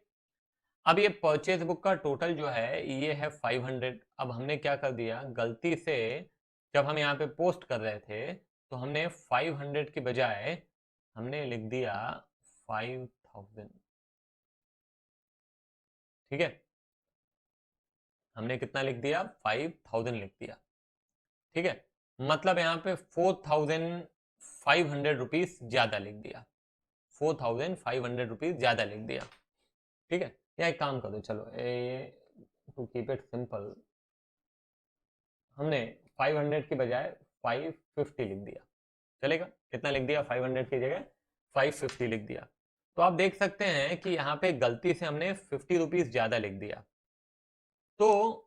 अब ये परचेज बुक का टोटल जो है ये है 500। अब हमने क्या कर दिया, गलती से जब हम यहाँ पे पोस्ट कर रहे थे तो हमने 500 की बजाय हमने लिख दिया 5000। ठीक है, हमने कितना लिख दिया, 5000 लिख दिया। ठीक है, मतलब यहाँ पे 4500 रुपीज ज्यादा लिख दिया, 4500 रुपीज ज्यादा लिख दिया। ठीक है, या एक काम करो, चलो टू कीप इट सिंपल, हमने 500 की बजाय 550 लिख दिया। चलेगा, कितना लिख दिया, 500 की जगह 550 लिख दिया। तो आप देख सकते हैं कि यहाँ पे गलती से हमने 50 रुपीज ज्यादा लिख दिया। तो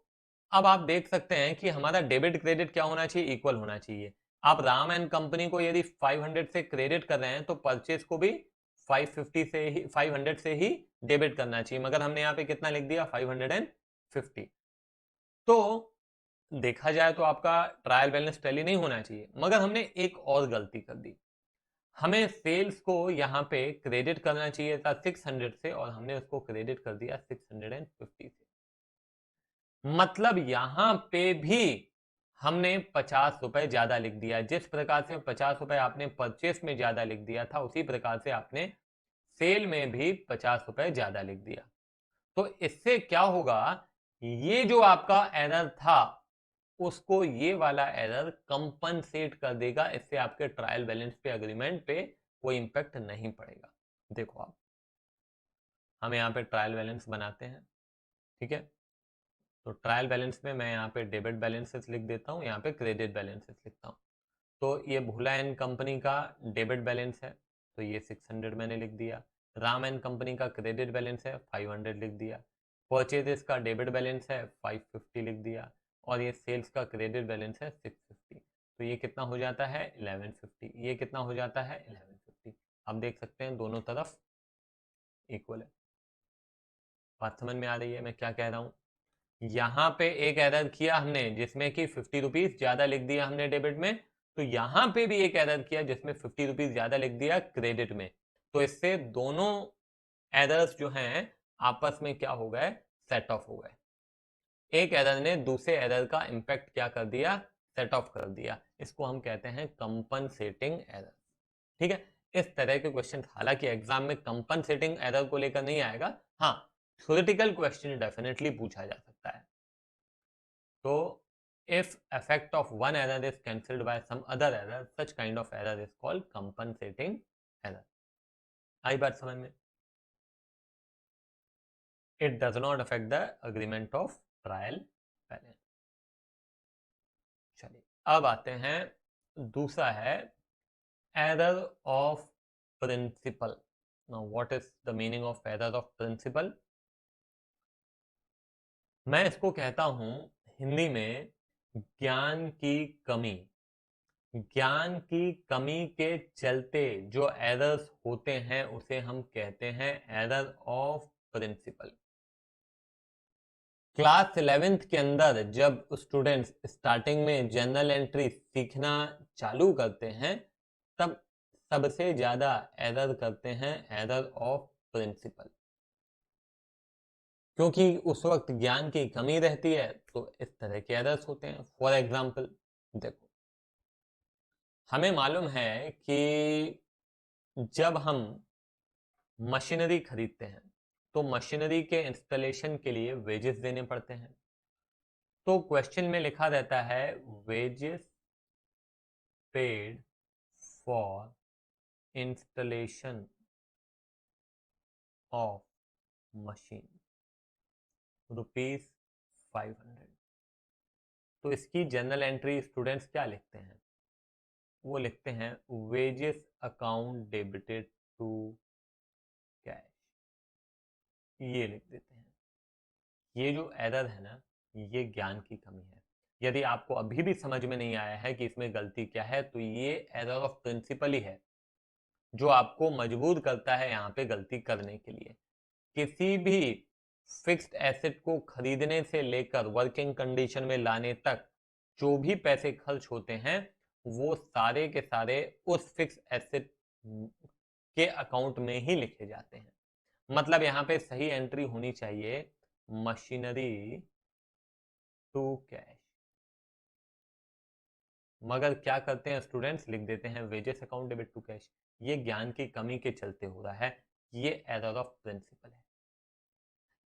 अब आप देख सकते हैं कि हमारा डेबिट क्रेडिट क्या होना चाहिए, इक्वल होना चाहिए। आप राम एंड कंपनी को यदि 500 से क्रेडिट कर रहे हैं तो परचेज को भी 550 से ही, 500 से ही डेबिट करना चाहिए, मगर हमने यहाँ पे कितना लिख दिया, 550। तो देखा जाए तो आपका ट्रायल बैलेंस टैली नहीं होना चाहिए, मगर हमने एक और गलती कर दी। हमें सेल्स को यहाँ पे क्रेडिट करना चाहिए था 600 से, और हमने उसको क्रेडिट कर दिया 650 से। मतलब यहां पे भी हमने 50 रुपए ज्यादा लिख दिया। जिस प्रकार से 50 रुपए आपने परचेस में ज्यादा लिख दिया था, उसी प्रकार से आपने सेल में भी 50 रुपए ज्यादा लिख दिया। तो इससे क्या होगा, ये जो आपका एरर था उसको ये वाला एरर कंपनसेट कर देगा। इससे आपके ट्रायल बैलेंस पे, अग्रीमेंट पे कोई इंपैक्ट नहीं पड़ेगा। देखो आप, हम यहाँ पे ट्रायल बैलेंस बनाते हैं, ठीक है। तो ट्रायल बैलेंस में मैं यहाँ पे डेबिट बैलेंसेस लिख देता हूँ, यहाँ पे क्रेडिट बैलेंसेस लिखता हूँ। तो ये भोला एंड कंपनी का डेबिट बैलेंस है, तो ये 600 मैंने लिख दिया। राम एंड कंपनी का क्रेडिट बैलेंस है, 500 लिख दिया। परचेजेस का डेबिट बैलेंस है, 550 लिख दिया। और ये सेल्स का क्रेडिट बैलेंस है 650। तो ये कितना हो जाता है 1150। ये कितना हो जाता है 1150। आप देख सकते हैं दोनों तरफ इक्वल है। बात समझ में आ रही है मैं क्या कह रहा हूँ? यहाँ पे एक एरर किया हमने जिसमें कि 50 रुपीज ज्यादा लिख दिया हमने डेबिट में, तो यहाँ पे भी एक एरर किया जिसमें 50 रुपीज ज्यादा लिख दिया क्रेडिट में। तो इससे दोनों एरर्स जो हैं आपस में क्या हो गए, सेट ऑफ हो गए। एक एरर ने दूसरे एरर का इंपैक्ट क्या कर दिया, सेट ऑफ कर दिया। इसको हम कहते हैं कंपनसेटिंग एरर। ठीक है। इस तरह के क्वेश्चन हालांकि एग्जाम में कंपनसेटिंग एरर को लेकर नहीं आएगा, हाँ थ्योरेटिकल क्वेश्चन डेफिनेटली पूछा जा सकता है। तो if effect of one error is cancelled by some other error, such kind of error is called compensating error. आई बात समझ में? It does not affect the agreement of trial balance. चलिए अब आते हैं, दूसरा है error of principle. Now what is the meaning of error of principle? मैं इसको कहता हूं हिंदी में ज्ञान की कमी। ज्ञान की कमी के चलते जो एरर्स होते हैं उसे हम कहते हैं error of principal. Class 11th के अंदर जब स्टूडेंट्स स्टार्टिंग में जनरल एंट्री सीखना चालू करते हैं, तब सबसे ज्यादा एरर करते हैं एरर ऑफ प्रिंसिपल, क्योंकि उस वक्त ज्ञान की कमी रहती है। तो इस तरह के एरर्स होते हैं। फॉर एग्जाम्पल देखो, हमें मालूम है कि जब हम मशीनरी खरीदते हैं तो मशीनरी के इंस्टॉलेशन के लिए वेजेस देने पड़ते हैं। तो क्वेश्चन में लिखा रहता है wages paid for installation of machine ₹500। तो इसकी जनरल एंट्री स्टूडेंट्स क्या लिखते हैं, वो लिखते हैं wages account debited to cash, ये लिख देते हैं। ये जो एरर है ना, ये ज्ञान की कमी है। यदि आपको अभी भी समझ में नहीं आया है कि इसमें गलती क्या है, तो ये एरर ऑफ प्रिंसिपल ही है जो आपको मजबूर करता है यहाँ पे गलती करने के लिए। किसी भी फिक्स्ड एसेट को खरीदने से लेकर वर्किंग कंडीशन में लाने तक जो भी पैसे खर्च होते हैं, वो सारे के सारे उस फिक्स्ड एसेट के अकाउंट में ही लिखे जाते हैं। मतलब यहाँ पे सही एंट्री होनी चाहिए मशीनरी टू कैश। मगर क्या करते हैं स्टूडेंट्स, लिख देते हैं wages account debit to cash. ये ज्ञान की कमी के चलते हो रहा है, ये एरर ऑफ प्रिंसिपल है।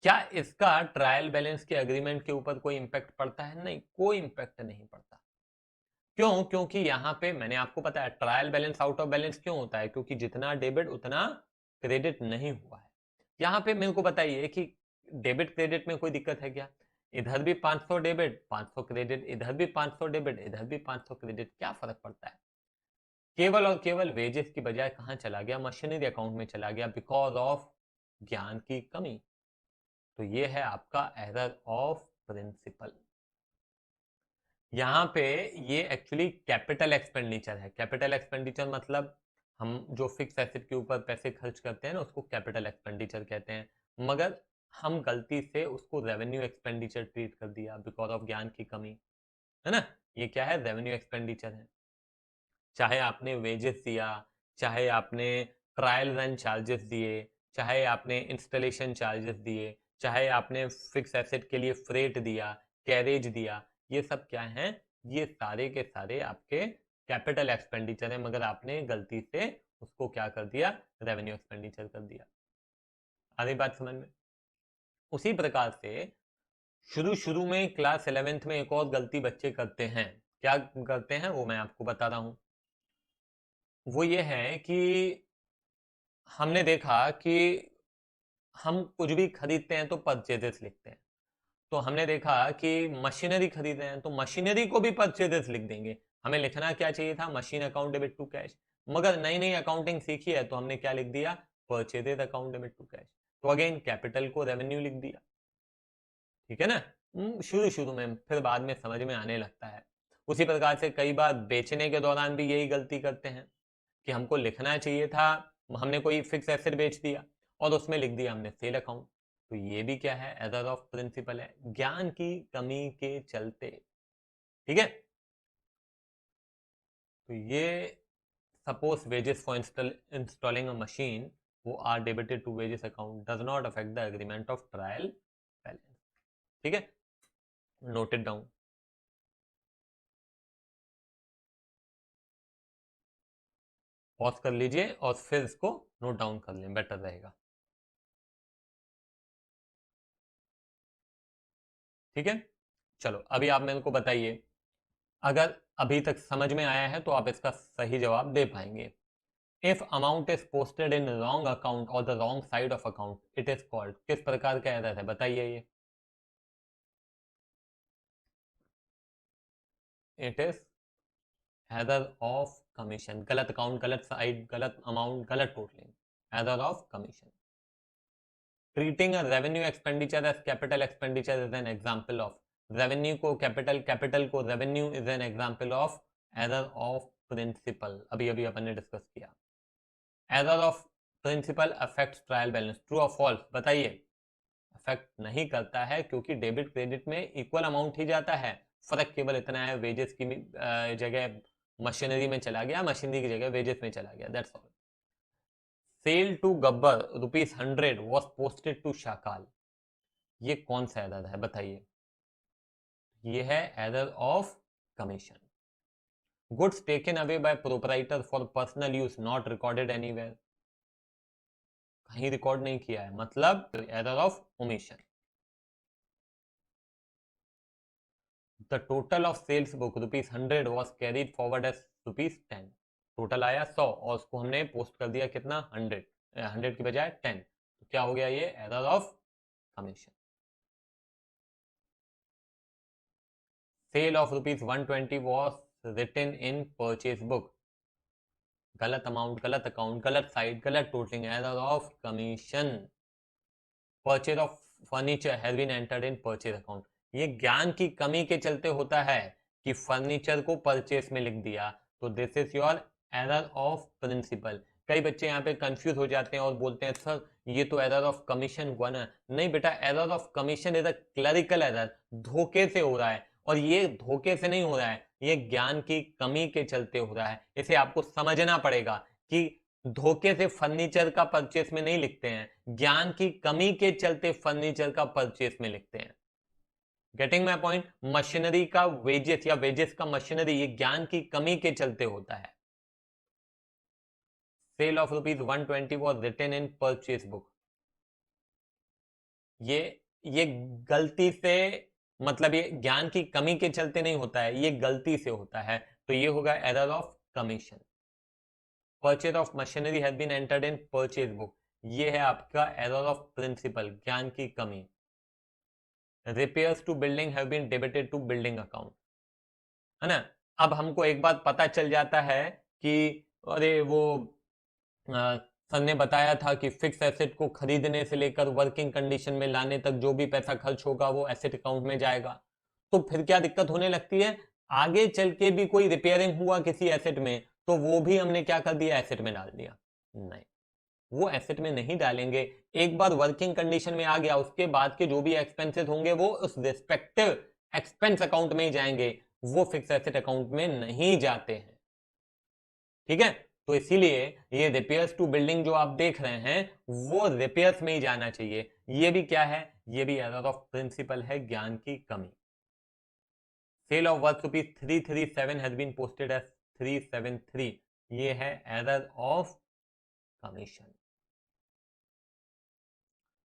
क्या इसका ट्रायल बैलेंस के अग्रीमेंट के ऊपर कोई इंपैक्ट पड़ता है? नहीं, कोई इंपैक्ट नहीं पड़ता। क्यों? क्योंकि यहां पे मैंने आपको बताया trial balance out of balance क्यों होता है, क्योंकि जितना डेबिट उतना क्रेडिट नहीं हुआ है। यहां पे मेरे को बताइए कि डेबिट क्रेडिट में कोई दिक्कत है क्या? इधर भी 500 डेबिट 500 क्रेडिट, इधर भी 500 डेबिट इधर भी 500 क्रेडिट, क्या फर्क पड़ता है? केवल और केवल वेजेस की बजाय कहां चला गया, मशीनरी अकाउंट में चला गया, बिकॉज ऑफ ज्ञान की कमी। तो ये है आपका एरर ऑफ प्रिंसिपल। यहाँ पे ये एक्चुअली कैपिटल एक्सपेंडिचर है। कैपिटल एक्सपेंडिचर मतलब हम जो फिक्स एसेट के ऊपर पैसे खर्च करते हैं ना, उसको कैपिटल एक्सपेंडिचर कहते हैं। मगर हम गलती से उसको रेवेन्यू एक्सपेंडिचर ट्रीट कर दिया बिकॉज ऑफ ज्ञान की कमी। है ना, ये क्या है, रेवेन्यू एक्सपेंडिचर है। चाहे आपने वेजेस दिया, चाहे आपने ट्रायल रन चार्जेस दिए, चाहे आपने इंस्टॉलेशन चार्जेस दिए, चाहे आपने फिक्स एसेट के लिए फ्रेट दिया, कैरेज दिया, ये सब क्या है, ये सारे के सारे आपके कैपिटल एक्सपेंडिचर है, मगर आपने गलती से उसको क्या कर दिया, रेवेन्यू एक्सपेंडिचर कर दिया। आधी बात समझ में। उसी प्रकार से शुरू शुरू में क्लास 11th में एक और गलती बच्चे करते हैं। क्या करते हैं वो मैं आपको बता रहा हूं। वो ये है कि हमने देखा कि हम कुछ भी खरीदते हैं तो परचेजेस लिखते हैं। तो हमने देखा कि मशीनरी खरीद रहे हैं तो मशीनरी को भी परचेजेस लिख देंगे। हमें लिखना क्या चाहिए था, machine account debit to cash. मगर नई नई अकाउंटिंग सीखी है तो हमने क्या लिख दिया, purchases account debit to cash. तो अगेन कैपिटल को रेवेन्यू लिख दिया। ठीक है ना। शुरू शुरू में, फिर बाद में समझ में आने लगता है। उसी प्रकार से कई बार बेचने के दौरान भी यही गलती करते हैं कि हमको लिखना चाहिए था, हमने कोई फिक्स एसेट बेच दिया और उसमें लिख दिया हमने सेल अकाउंट। तो ये भी क्या है, एरर ऑफ प्रिंसिपल है, ज्ञान की कमी के चलते। ठीक है। तो ये suppose wages for installing a machine वो are debited to wages account does not affect the agreement of trial balance. ठीक है, नोटेड डाउन। पॉज कर लीजिए और फिर इसको नोट डाउन कर लें, बेटर रहेगा। ठीक है, चलो अभी आप मेरे को बताइए, अगर अभी तक समझ में आया है तो आप इसका सही जवाब दे पाएंगे। If amount is posted in wrong account और the wrong side of account it is called, किस प्रकार का एरर है बताइए ये। It is error of commission, गलत अकाउंट, गलत साइड, गलत अमाउंट, गलत totalling, error of commission. Treating a revenue expenditure as capital expenditure is an example of, revenue को कैपिटल, कैपिटल को revenue is an example of error of principle. अभी अभी अपन ने discuss किया। Error of principle affects trial balance, true और false बताइए। Affect नहीं करता है क्योंकि डेबिट क्रेडिट में इक्वल अमाउंट ही जाता है। फर्क केवल इतना है, वेजेस की जगह मशीनरी में चला गया, मशीनरी की जगह वेजेस में चला गया, that's all. Sale to Gabbar ₹100 was posted to Shakal, ये कौन सा एरर है बताइए। ये है error of commission. Goods taken away by proprietor for personal use not recorded anywhere, कहीं रिकॉर्ड नहीं किया है, मतलब error of omission. The total of sales book ₹100 was carried forward as ₹10, total आया 100 और उसको हमने पोस्ट कर दिया कितना, 100, 100 की बजाय 10, तो क्या हो गया ये, error of commission. Sale of ₹120 was written in purchase book, गलत अमाउंट, गलत अकाउंट, गलत साइड, गलत totalling, error of commission. Purchase of furniture has been entered in purchase account, ये ज्ञान की कमी के चलते होता है कि फर्नीचर को परचेज में लिख दिया, तो this is your error of principle. कई बच्चे यहाँ पे कंफ्यूज हो जाते हैं और बोलते हैं सर ये तो एरर ऑफ कमीशन हुआ ना। नहीं बेटा, error of commission is a clerical error, धोखे से हो रहा है, और ये धोखे से नहीं हो रहा है, ये ज्ञान की कमी के चलते हो रहा है। इसे आपको समझना पड़ेगा कि धोखे से फर्नीचर का परचेस में नहीं लिखते हैं, ज्ञान की कमी के चलते फर्नीचर का परचेस में लिखते हैं। Getting my point. मशीनरी का वेजेस या वेजेस का मशीनरी, ये ज्ञान की कमी के चलते होता है। Sale of ₹120 was written in purchase book, ये गलती से, मतलब ये ज्ञान की कमी के चलते नहीं होता है, ये गलती से होता है, तो ये होगा error of commission. Purchase of machinery has been entered in purchase book, ये है आपका एरर ऑफ प्रिंसिपल, ज्ञान की कमी। Repairs to building have been debited to building account, है ना। अब हमको एक बात पता चल जाता है कि अरे वो सर ने बताया था कि फिक्स एसेट को खरीदने से लेकर वर्किंग कंडीशन में लाने तक जो भी पैसा खर्च होगा वो एसेट अकाउंट में जाएगा। तो फिर क्या दिक्कत होने लगती है, आगे चल के भी कोई रिपेयरिंग हुआ किसी एसेट में तो वो भी हमने क्या कर दिया, एसेट में डाल दिया। नहीं, वो एसेट में नहीं डालेंगे। एक बार वर्किंग कंडीशन में आ गया उसके बाद के जो भी एक्सपेंसेस होंगे वो उस रिस्पेक्टिव एक्सपेंस अकाउंट में ही जाएंगे। वो फिक्स एसेट अकाउंट में नहीं जाते हैं। ठीक है, तो इसीलिए ये रिपेयर्स टू बिल्डिंग जो आप देख रहे हैं वो रिपेयर्स में ही जाना चाहिए। ये भी क्या है, ये भी एरर ऑफ प्रिंसिपल है, ज्ञान की कमी। Sale of worth rupees 337 has been posted as 373, ये है error of commission.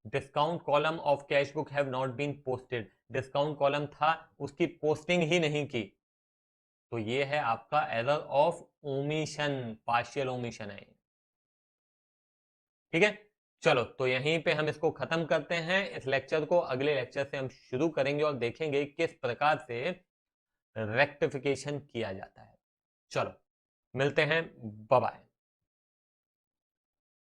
Discount column of cash book have not been posted, discount column था उसकी पोस्टिंग ही नहीं की, तो ये है आपका error of omission, partial omission है। ठीक है, चलो तो यहीं पे हम इसको खत्म करते हैं। इस लेक्चर को अगले लेक्चर से हम शुरू करेंगे और देखेंगे किस प्रकार से रेक्टिफिकेशन किया जाता है। चलो मिलते हैं, बाय बाय।